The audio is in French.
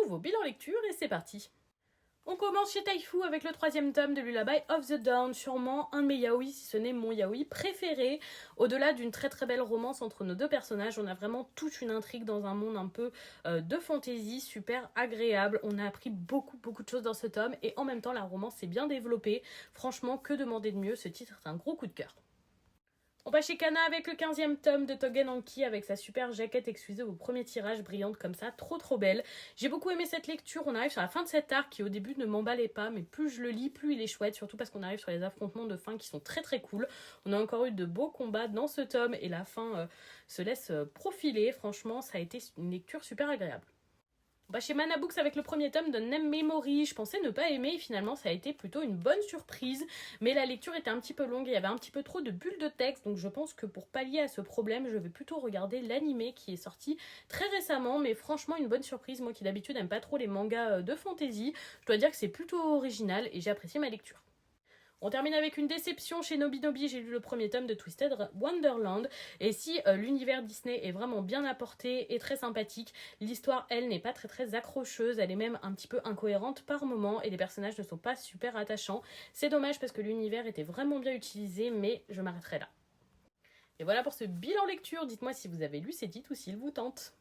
nouveau bilan lecture et c'est parti. On commence chez Taifu avec le 3e tome de Lullaby of the Dawn, sûrement un de mes yaoi, si ce n'est mon yaoi préféré. Au-delà d'une très très belle romance entre nos deux personnages, on a vraiment toute une intrigue dans un monde un peu de fantasy, super agréable. On a appris beaucoup de choses dans ce tome et en même temps la romance s'est bien développée. Franchement, que demander de mieux, ce titre est un gros coup de cœur. On va chez Kana avec le 15e tome de Tougen Anki avec sa super jaquette exclusive au premier tirage, brillante comme ça, trop belle. J'ai beaucoup aimé cette lecture, on arrive sur la fin de cet arc qui au début ne m'emballait pas, mais plus je le lis, plus il est chouette, surtout parce qu'on arrive sur les affrontements de fin qui sont très cool. On a encore eu de beaux combats dans ce tome et la fin se laisse profiler, franchement ça a été une lecture super agréable. Chez Mana Books avec le premier tome de Nem Memory, je pensais ne pas aimer et finalement ça a été plutôt une bonne surprise, mais la lecture était un petit peu longue et il y avait un petit peu trop de bulles de texte, donc je pense que pour pallier à ce problème, je vais plutôt regarder l'animé qui est sorti très récemment, mais franchement une bonne surprise, moi qui d'habitude n'aime pas trop les mangas de fantasy, je dois dire que c'est plutôt original et j'ai apprécié ma lecture. On termine avec une déception chez Nobinobi, j'ai lu le premier tome de Twisted Wonderland, et si l'univers Disney est vraiment bien apporté et très sympathique, l'histoire, elle, n'est pas très accrocheuse, elle est même un petit peu incohérente par moments, et les personnages ne sont pas super attachants. C'est dommage parce que l'univers était vraiment bien utilisé, mais je m'arrêterai là. Et voilà pour ce bilan lecture, dites-moi si vous avez lu ces titres ou s'ils vous tentent.